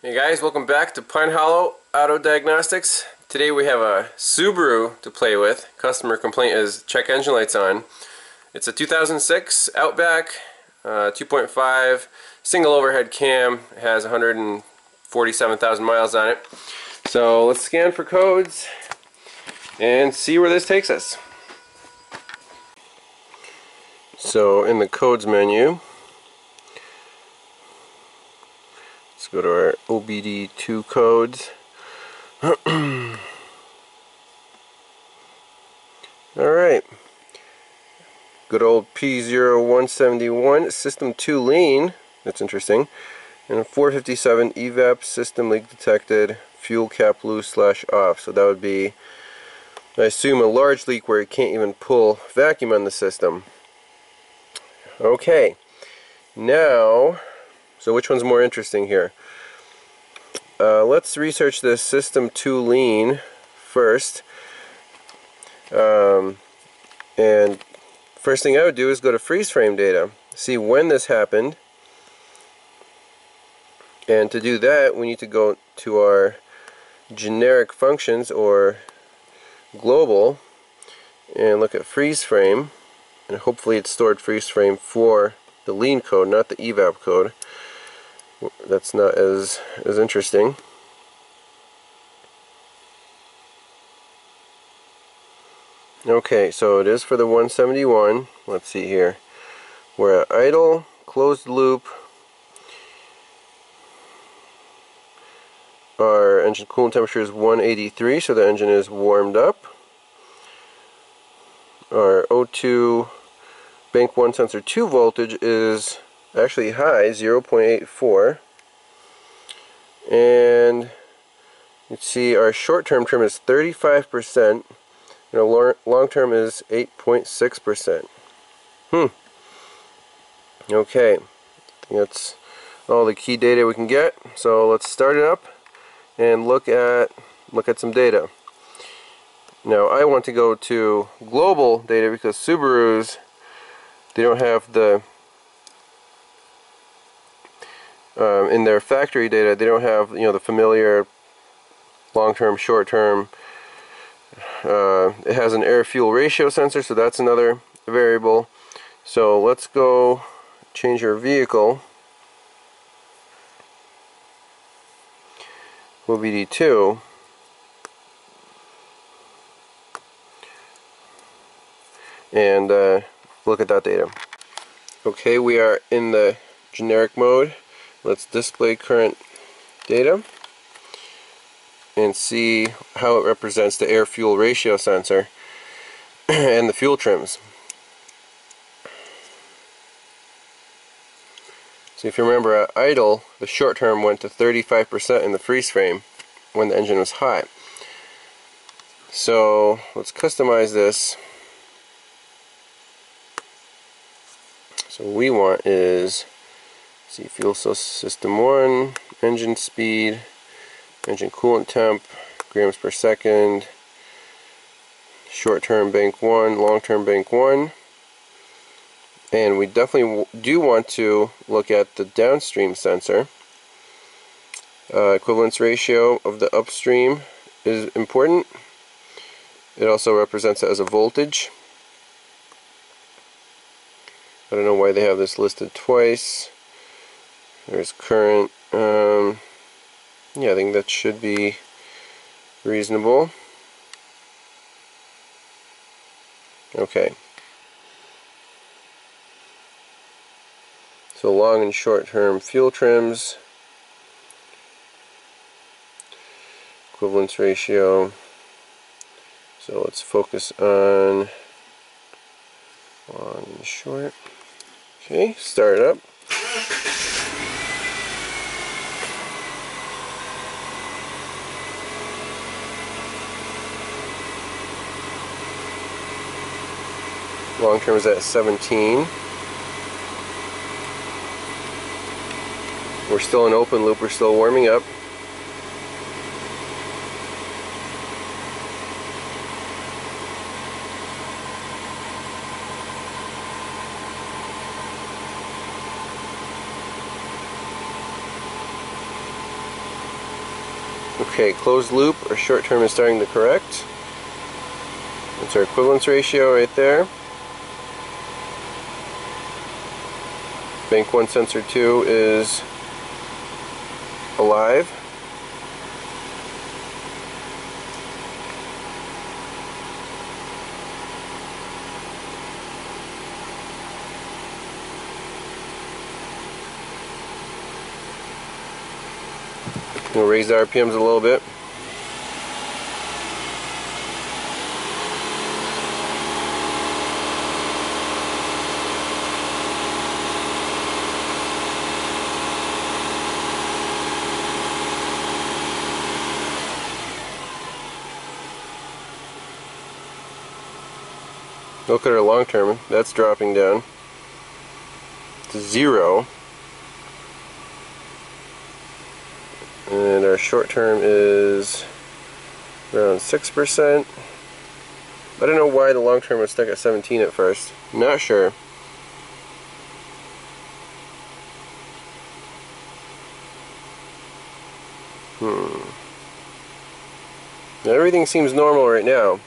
Hey guys, welcome back to Pine Hollow Auto Diagnostics. Today we have a Subaru to play with. Customer complaint is check engine lights on. It's a 2006 Outback, 2.5, single overhead cam. It has 147,000 miles on it. So let's scan for codes and see where this takes us. So in the codes menu, let's go to our OBD2 codes. Alright. Good old P0171 System 2 lean. That's interesting. And a 457 evap system leak detected, fuel cap loose / off. So that would be, I assume, a large leak where you can't even pull vacuum on the system. Okay. Now, so which one's more interesting here? Let's research this System 2 lean first. And first thing I would do is go to freeze frame data, see when this happened. And to do that, we need to go to our generic functions or global and look at freeze frame. And hopefully it's stored freeze frame for the lean code, not the evap code. That's not as interesting. Okay, so it is for the 171. Let's see here. We're at idle, closed loop. Our engine coolant temperature is 183, so the engine is warmed up. Our O2 bank 1 sensor 2 voltage is actually high, 0.84. And you see our short-term trim is 35%. And our long-term is 8.6%. Okay, that's all the key data we can get. So let's start it up and look at some data. Now I want to go to global data because Subarus, they don't have the in their factory data, they don't have, you know, the familiar long-term, short-term. It has an air-fuel ratio sensor, so that's another variable. So let's go change our vehicle. OBD2. And look at that data. Okay, we are in the generic mode. Let's display current data and see how it represents the air-fuel ratio sensor and the fuel trims. So if you remember at idle, the short term went to 35% in the freeze frame when the engine was hot. So let's customize this. So what we want is, see, fuel cell system 1, engine speed, engine coolant temp, grams per second, short term bank 1, long term bank 1. And we definitely do want to look at the downstream sensor. Equivalence ratio of the upstream is important. It also represents it as a voltage. I don't know why they have this listed twice. There's current. Yeah, I think that should be reasonable. Okay. So long and short term fuel trims. Equivalence ratio. So let's focus on long and short. Okay, start it up. Long term is at 17. We're still in open loop, we're still warming up. Okay, closed loop, our short term is starting to correct. That's our equivalence ratio right there. Bank 1 sensor 2 is alive. We'll raise the RPMs a little bit. Look at our long term, that's dropping down to 0. And our short term is around 6%. I don't know why the long term was stuck at 17 at first. Not sure. Now everything seems normal right now.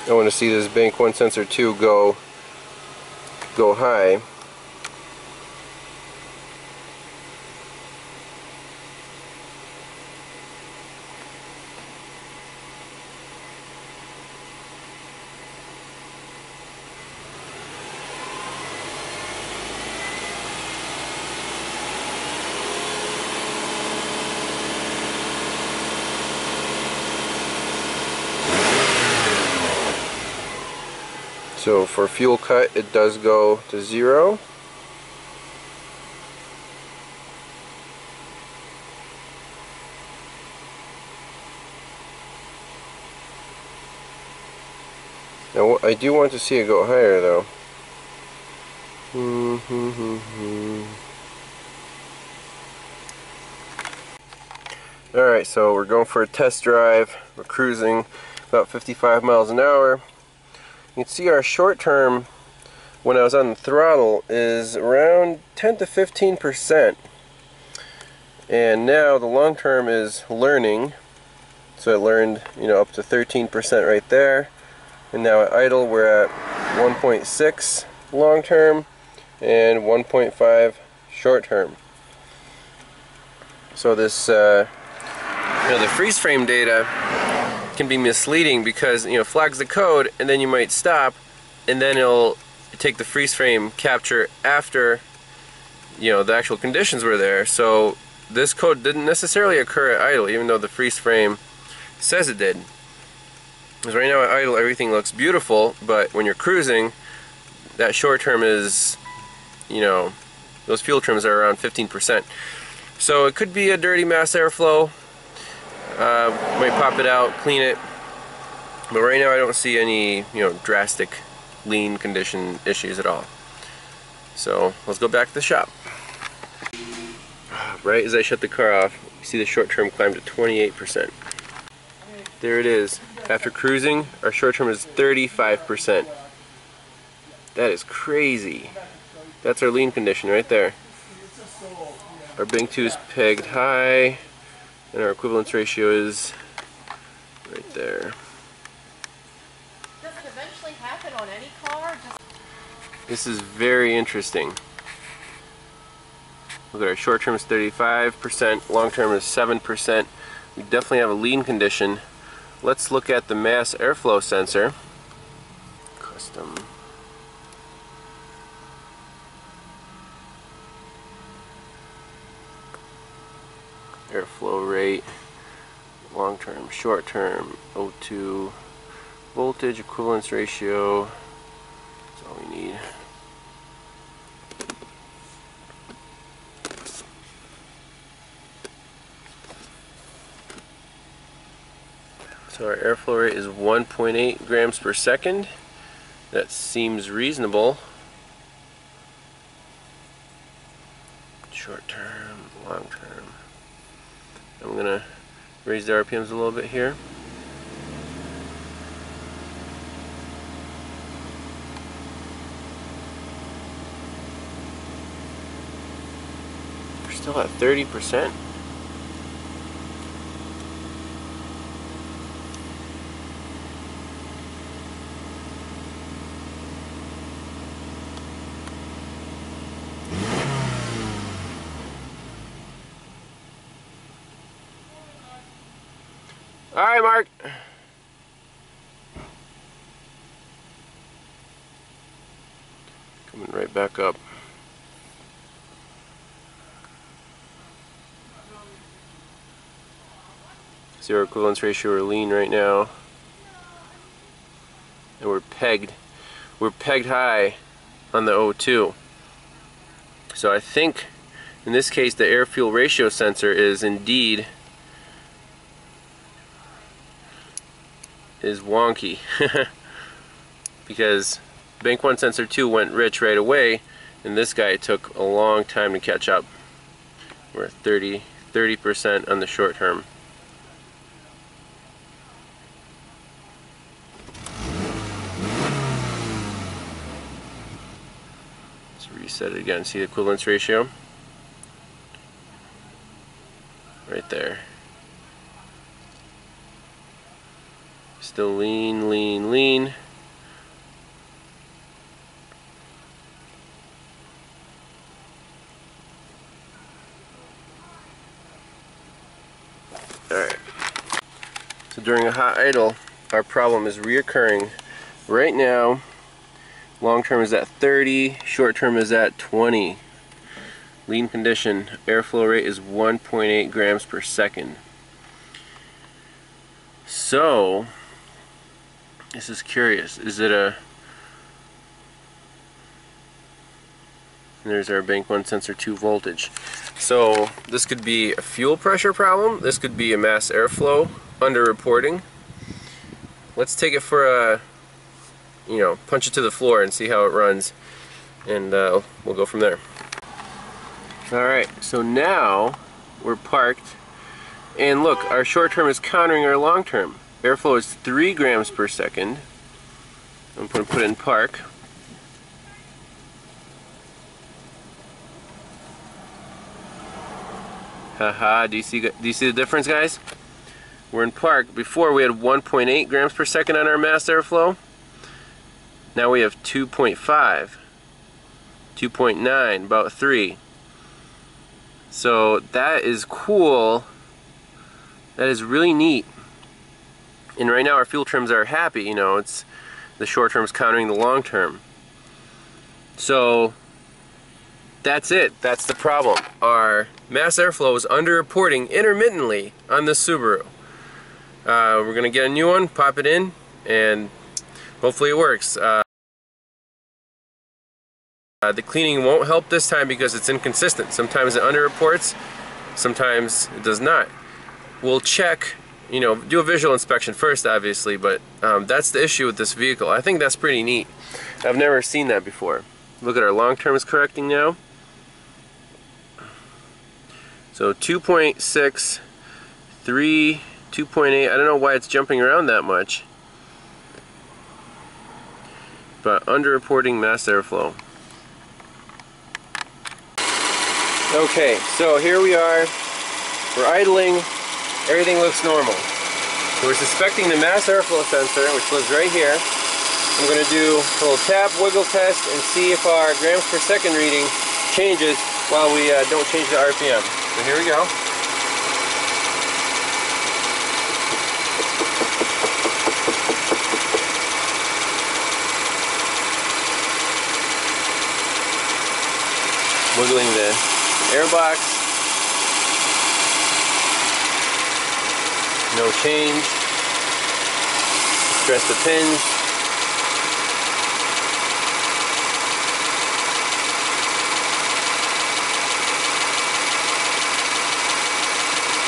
I want to see this bank 1 sensor 2 go high. So for fuel cut, it does go to 0. Now I do want to see it go higher though. Alright, so we're going for a test drive. We're cruising about 55 miles an hour. You can see our short term when I was on the throttle is around 10 to 15%. And now the long term is learning. So it learned, up to 13% right there. And now at idle we're at 1.6 long term and 1.5 short term. So this the freeze frame data can be misleading because it flags the code and then you might stop and then it'll take the freeze frame capture after the actual conditions were there. So this code didn't necessarily occur at idle even though the freeze frame says it did. Because right now at idle everything looks beautiful, but when you're cruising that short term is those fuel trims are around 15%. So it could be a dirty mass airflow. Might pop it out, clean it, but right now I don't see any drastic lean condition issues at all. So let's go back to the shop. Right as I shut the car off, you see the short term climb to 28%. There it is. After cruising, our short term is 35%. That is crazy. That's our lean condition right there. Our bank 2 is pegged high. And our equivalence ratio is right there. Does it eventually happen on any car? This is very interesting. Look at our short term is 35%, long term is 7%. We definitely have a lean condition. Let's look at the mass airflow sensor. Custom. Airflow rate, long term, short term, O2, voltage, equivalence ratio, that's all we need. So our airflow rate is 1.8 grams per second, That seems reasonable. Short term, long term. I'm gonna raise the RPMs a little bit here. We're still at 30%. All right, Mark. Coming right back up. Zero equivalence ratio or lean right now. And we're pegged high on the O2. So I think in this case the air fuel ratio sensor is indeed wonky. Because bank 1 sensor 2 went rich right away, and this guy took a long time to catch up. We're at 30% on the short term. Let's reset it again. See the equivalence ratio? Right there. Still lean, lean, lean. Alright. So during a hot idle, our problem is reoccurring. Right now, long term is at 30, short term is at 20. Lean condition, airflow rate is 1.8 grams per second. So, this is curious. Is it a... There's our bank 1 sensor 2 voltage. So this could be a fuel pressure problem. This could be a mass airflow underreporting. Let's take it for a, punch it to the floor and see how it runs, and we'll go from there. Alright, so now we're parked, and look, our short term is countering our long term. Airflow is 3 grams per second. I'm going to put it in park. Haha, do you see the difference, guys? We're in park. Before we had 1.8 grams per second on our mass airflow. Now we have 2.5, 2.9, about 3. So that is cool. That is really neat. And right now our fuel trims are happy, it's the short term is countering the long term. So that's it. That's the problem. Our mass airflow is underreporting intermittently on this Subaru. We're going to get a new one, pop it in, and hopefully it works. The cleaning won't help this time because it's inconsistent. Sometimes it underreports, sometimes it does not. We'll check, do a visual inspection first, obviously, but that's the issue with this vehicle. I think that's pretty neat. I've never seen that before. Look at our long term is correcting now. So 2.6, 3, 2.8, I don't know why it's jumping around that much. But underreporting mass airflow. Okay, so here we are. We're idling. Everything looks normal. So we're suspecting the mass airflow sensor, which lives right here. I'm going to do a little tap wiggle test and see if our grams per second reading changes while we don't change the RPM. So here we go. Wiggling the airbox. No change. Press the pins.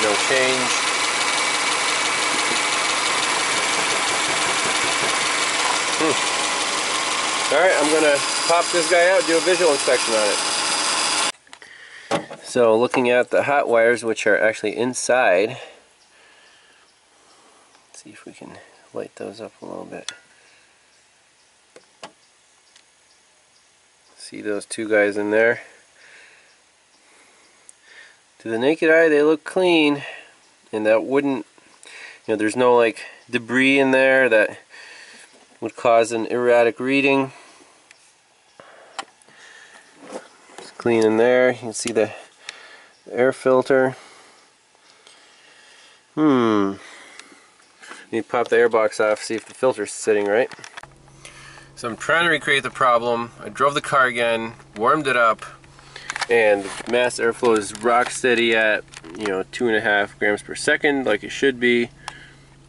No change. Alright, I'm going to pop this guy out, do a visual inspection on it. So looking at the hot wires, which are actually inside, let's see if we can light those up a little bit. See those two guys in there? To the naked eye they look clean, and that wouldn't, you know, there's no like debris in there that would cause an erratic reading. It's clean in there. You can see the air filter. Need to pop the air box off, see if the filter's sitting right. So I'm trying to recreate the problem. I drove the car again, warmed it up, and the mass airflow is rock steady at, you know, 2.5 grams per second, like it should be.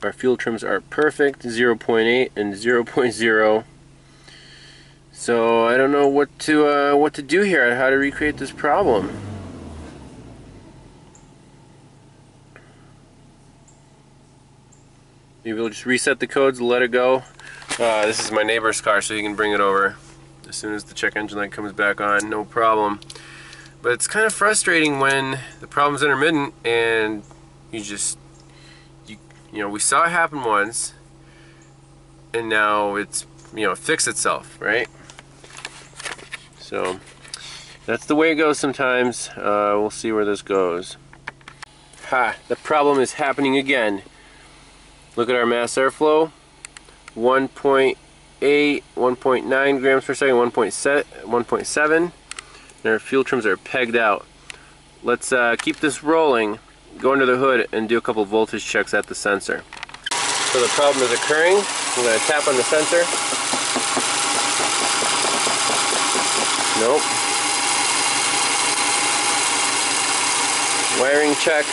Our fuel trims are perfect, 0.8 and 0.0. So I don't know what to do here, how to recreate this problem. Maybe we'll just reset the codes, let it go. This is my neighbor's car, so he can bring it over as soon as the check engine light comes back on, no problem. But it's kind of frustrating when the problem's intermittent and you know, we saw it happen once, and now it's, you know, fixed itself, right? So that's the way it goes sometimes. We'll see where this goes. The problem is happening again. Look at our mass airflow, 1.8, 1.9 grams per second, 1.7, and our fuel trims are pegged out. Let's keep this rolling, go under the hood, and do a couple voltage checks at the sensor. So the problem is occurring. I'm going to tap on the sensor. Nope. Wiring check.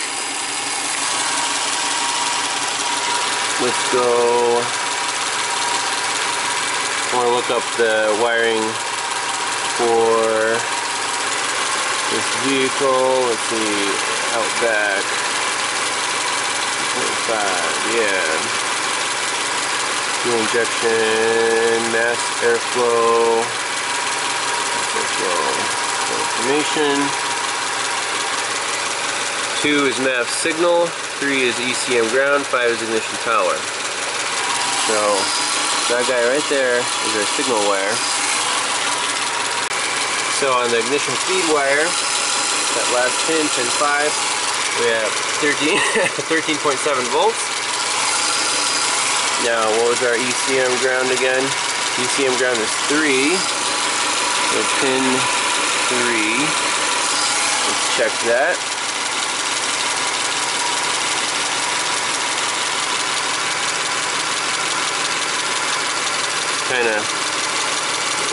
Let's go. I want to look up the wiring for this vehicle. Let's see, Outback 2.5, yeah. Fuel injection, mass airflow, information. 2 is MAF signal, 3 is Ecm Ground, 5 is ignition power. So that guy right there is our signal wire. So on the ignition feed wire, that last pin, pin 5, we have 13.7 volts. Now what was our Ecm Ground again? Ecm Ground is 3. So pin 3. Let's check that.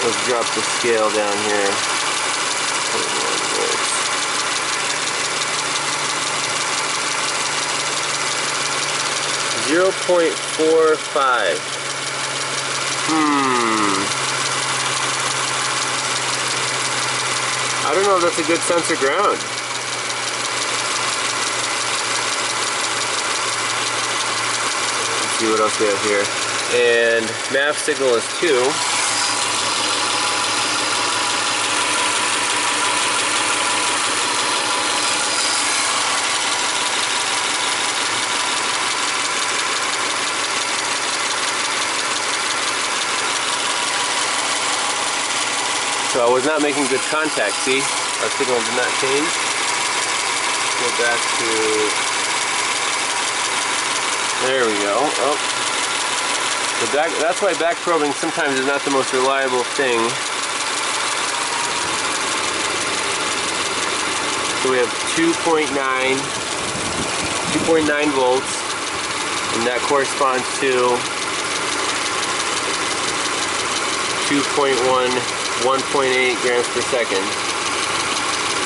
Let's drop the scale down here. 0.45. I don't know if that's a good sensor ground. Let's see what else we have here. And MAF signal is 2. So I was not making good contact, see? Our signal did not change. Go back to, there we go. Oh. So that's why back probing sometimes is not the most reliable thing. So we have 2.9 volts, and that corresponds to 1.8 grams per second.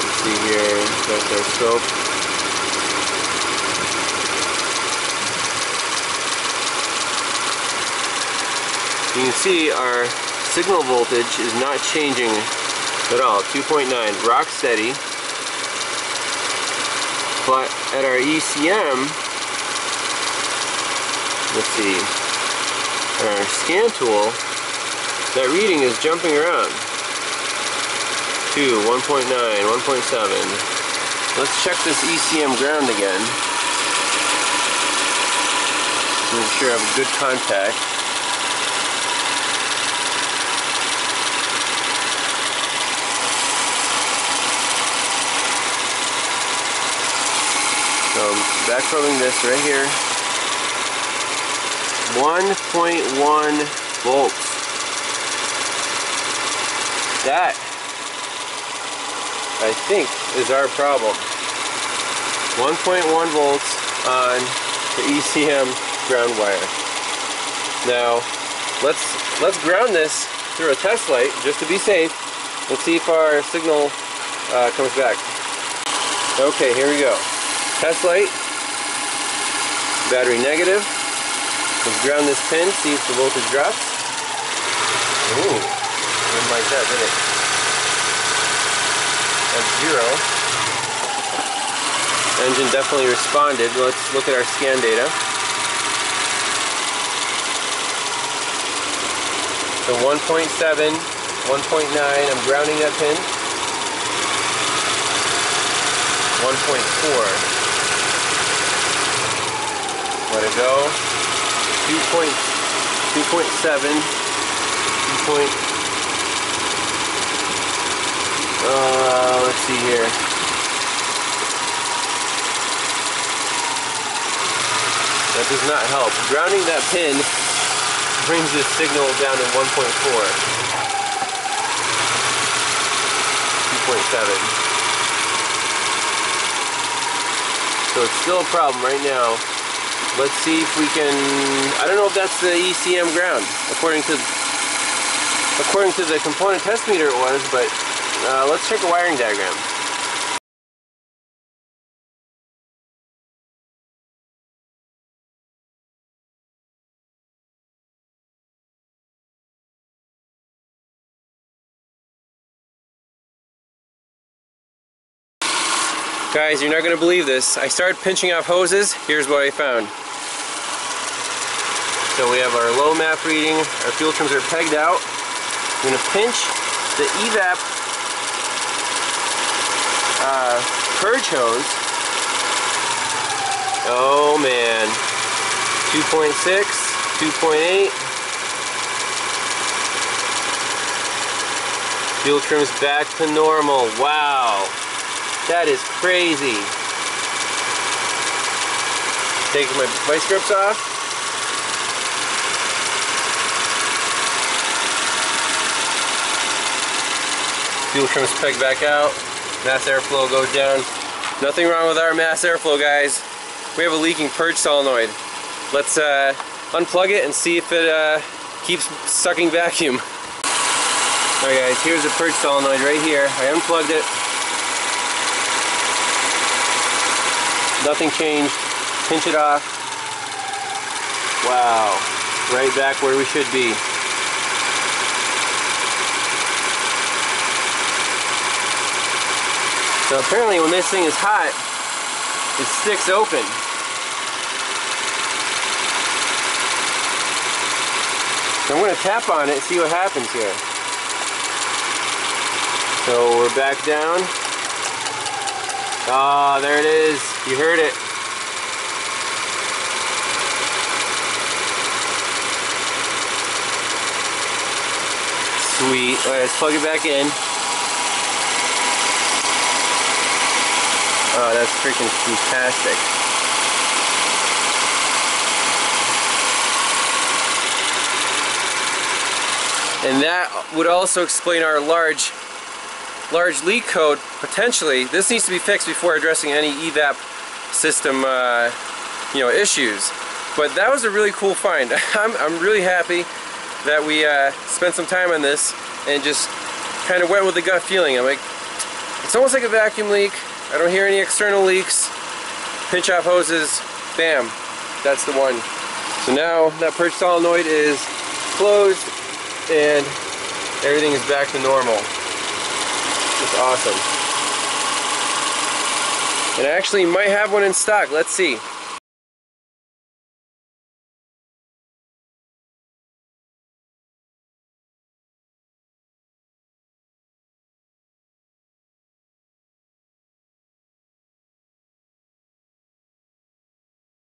Let's see here, that's our scope. You can see our signal voltage is not changing at all. 2.9, rock steady. But at our ECM, let's see, our scan tool, That reading is jumping around. 2, 1.9, 1.7. Let's check this Ecm Ground again. Make sure I have a good contact. So I'm backprobing this right here. 1.1 volts. That, I think, is our problem. 1.1 volts on the Ecm ground wire. Now, let's ground this through a test light just to be safe and see if our signal comes back. Okay, here we go. Test light, battery negative. Let's ground this pin, see if the voltage drops. Ooh, didn't like that, did it? That's 0. Engine definitely responded. Let's look at our scan data. So 1.7, 1.9, I'm grounding that pin. 1.4. Let it go. 2.7. 2. Let's see here. That does not help. Grounding that pin brings the signal down to 1.4. 2.7. So it's still a problem right now. Let's see if we can, I don't know if that's the Ecm Ground. According to the component test meter it was, but let's check a wiring diagram. Guys, you're not going to believe this. I started pinching off hoses. Here's what I found. So we have our low MAP reading. Our fuel trims are pegged out. I'm going to pinch the evap purge hose. Oh man. 2.6, 2.8. Fuel trims back to normal. Wow. That is crazy. Taking my vice grips off. Fuel trims pegged back out. Mass airflow goes down. Nothing wrong with our mass airflow, guys. We have a leaking purge solenoid. Let's unplug it and see if it keeps sucking vacuum. Alright guys, here's the purge solenoid right here. I unplugged it. Nothing changed. Pinch it off. Wow. Right back where we should be. So apparently when this thing is hot, it sticks open. So I'm going to tap on it and see what happens here. So we're back down. Ah, oh, there it is. You heard it. Sweet. Alright, let's plug it back in. Oh, that's freaking fantastic. And that would also explain our large leak code, potentially. This needs to be fixed before addressing any evap system issues. But that was a really cool find. I'm really happy that we spent some time on this and just kind of went with the gut feeling. I'm like, it's almost like a vacuum leak. I don't hear any external leaks. Pinch off hoses, bam, that's the one. So now that purge solenoid is closed and everything is back to normal. It's awesome. And I actually might have one in stock. Let's see.